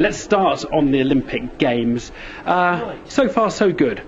Let's start on the Olympic Games. So far, so good.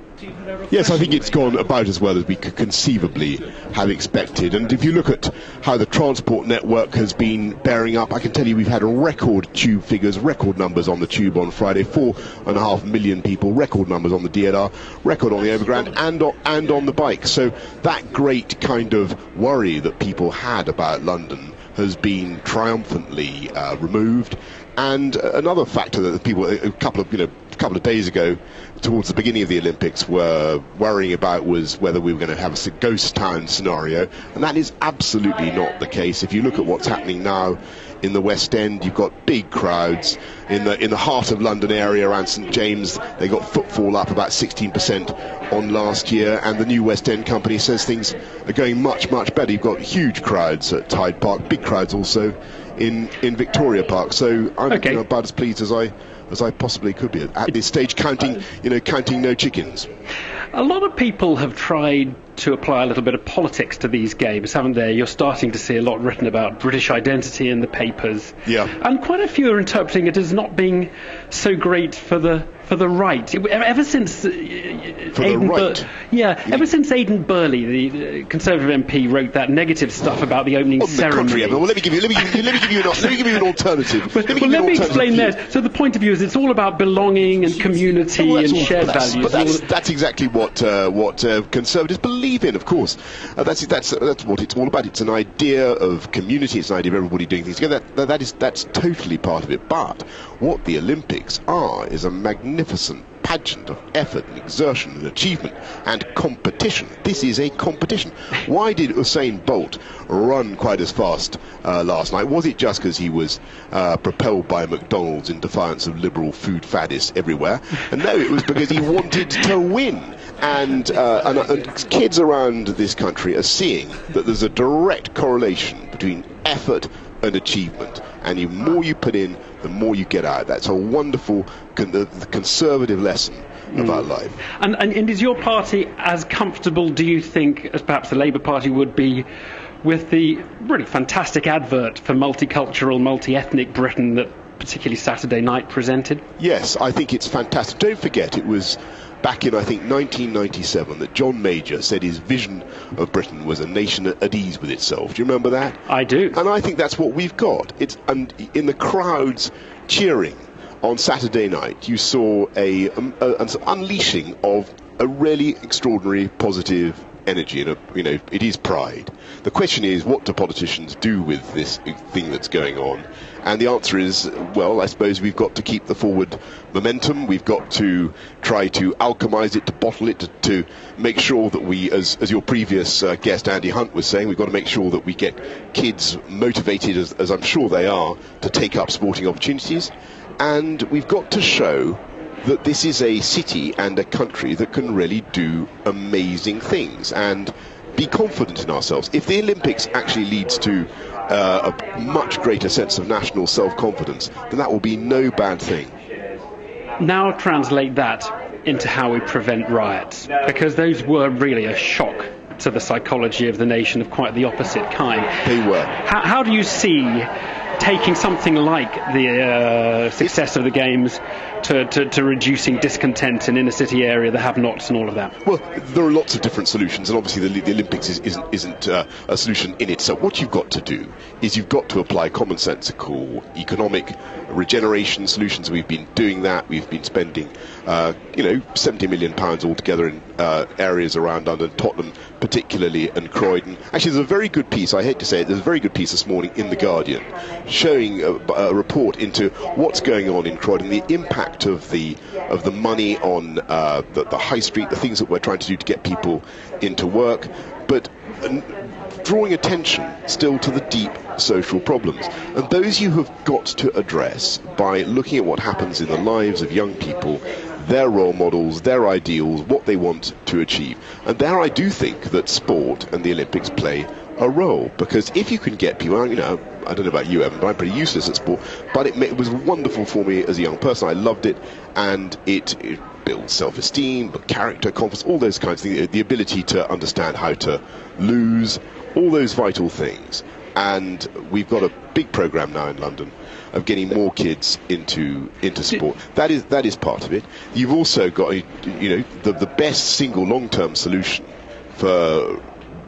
Yes, I think it's gone about as well as we could conceivably have expected. And if you look at how the transport network has been bearing up, I can tell you we've had record tube figures, record numbers on the tube on Friday, 4.5 million people, record numbers on the DLR, record on the overground and on the bike. So that great kind of worry that people had about London has been triumphantly removed. And another factor that the people a couple of days ago, towards the beginning of the Olympics, were worrying about was whether we were going to have a ghost town scenario, and that is absolutely not the case. If you look at what's happening now in the West End, you've got big crowds in the heart of London area around St James. They got footfall up about 16% on last year, and the new West End company says things are going much better. You've got huge crowds at Tide Park, big crowds also in Victoria Park. So I'm about as pleased as I possibly could be at this stage, counting no chickens. A lot of people have tried to apply a little bit of politics to these games, haven't they? You're starting to see a lot written about British identity in the papers. Yeah. And quite a few are interpreting it as not being so great for the right. Ever since ever since Aidan Burley, the Conservative MP, wrote that negative stuff about the opening ceremony. Well, let me give you an alternative. Let me explain that. So the point of view is it's all about belonging and community and shared values. But that's exactly what Conservatives believe in, of course. That's what it's all about. It's an idea of community. It's an idea of everybody doing things together. That's totally part of it. But what the Olympics are is a magnificent pageant of effort and exertion and achievement and competition. This is a competition. Why did Usain Bolt run quite as fast last night? Was it just because he was propelled by McDonald's in defiance of liberal food faddists everywhere? And no, it was because he wanted to win. And kids around this country are seeing that there's a direct correlation between effort and achievement, and the more you put in, the more you get out. That's a wonderful the Conservative lesson about life. And is your party as comfortable, do you think, as perhaps the Labour Party would be with the really fantastic advert for multicultural, multi-ethnic Britain that particularly Saturday night presented? Yes, I think it's fantastic. Don't forget, it was back in, I think, 1997 that John Major said his vision of Britain was a nation at ease with itself. Do you remember that? I do. And I think that's what we've got. And in the crowds cheering on Saturday night, you saw an unleashing of a really extraordinary positive energy, and it is pride. The question is, what do politicians do with this thing that's going on? And the answer is, well, I suppose we've got to keep the forward momentum. We've got to try to alchemize it, to bottle it, to make sure that we, as your previous guest Andy Hunt was saying, we've got to make sure that we get kids motivated, as I'm sure they are, to take up sporting opportunities. And we've got to show that this is a city and a country that can really do amazing things and be confident in ourselves. If the Olympics actually leads to a much greater sense of national self-confidence, then that will be no bad thing. Now translate that into how we prevent riots, because those were really a shock to the psychology of the nation of quite the opposite kind. They were. How do you see taking something like the success of the Games to reducing discontent in inner city area, the have-nots and all of that? Well, there are lots of different solutions, and obviously the Olympics isn't a solution in itself. What you've got to do is you've got to apply commonsensical economic regeneration solutions. We've been doing that. We've been spending £70 million altogether in areas around London, Tottenham particularly, and Croydon. Actually, there's a very good piece, I hate to say it, there's a very good piece this morning in The Guardian showing a report into what's going on in Croydon, the impact of the money on the high street, the things that we're trying to do to get people into work, but drawing attention still to the deep social problems. And those you have got to address by looking at what happens in the lives of young people, their role models, their ideals, what they want to achieve. And there I do think that sport and the Olympics play a role, because if you can get people, I don't know about you, Evan, but I'm pretty useless at sport, but it was wonderful for me as a young person. I loved it, and it builds self-esteem, character, confidence, all those kinds of things, the ability to understand how to lose, all those vital things. And we've got a big program now in London of getting more kids into sport. That is part of it. You've also got, the best single long-term solution for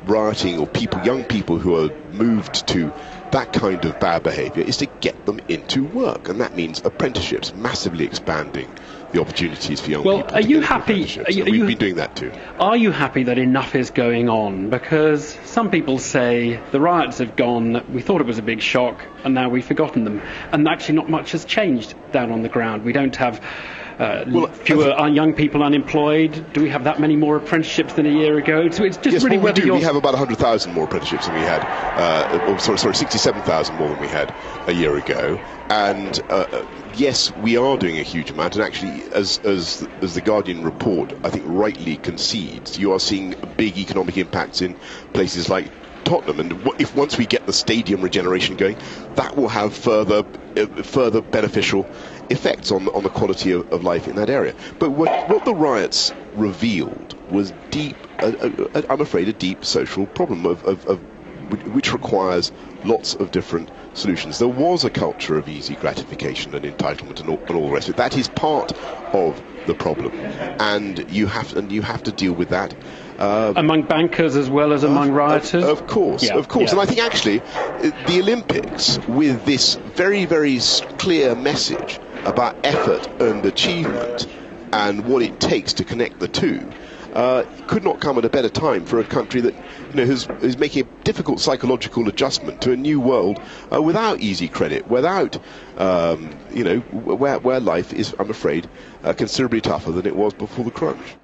rioting or young people who are moved to that kind of bad behaviour is to get them into work, and that means apprenticeships, massively expanding the opportunities for young people. Well, are you happy? We've been doing that too. Are you happy that enough is going on? Because some people say the riots have gone, we thought it was a big shock, and now we've forgotten them. And actually not much has changed down on the ground. We don't have fewer young people unemployed. Do we have that many more apprenticeships than a year ago? So it's just really whether we have about 100,000 more apprenticeships than we had, 67,000 more than we had a year ago. And yes, we are doing a huge amount. And actually, as the Guardian report, I think, rightly concedes, you are seeing big economic impacts in places like Tottenham, and if once we get the stadium regeneration going, that will have further beneficial effects on the quality of life in that area. But what the riots revealed was I'm afraid, a deep social problem which requires lots of different solutions. There was a culture of easy gratification and entitlement and all the rest of it. That is part of the problem, and you have to deal with that. Among bankers as well as among rioters? Of course. Yeah. And I think actually the Olympics, with this very, very clear message about effort and achievement and what it takes to connect the two, could not come at a better time for a country that is making a difficult psychological adjustment to a new world without easy credit, without where life is, I'm afraid, considerably tougher than it was before the crunch.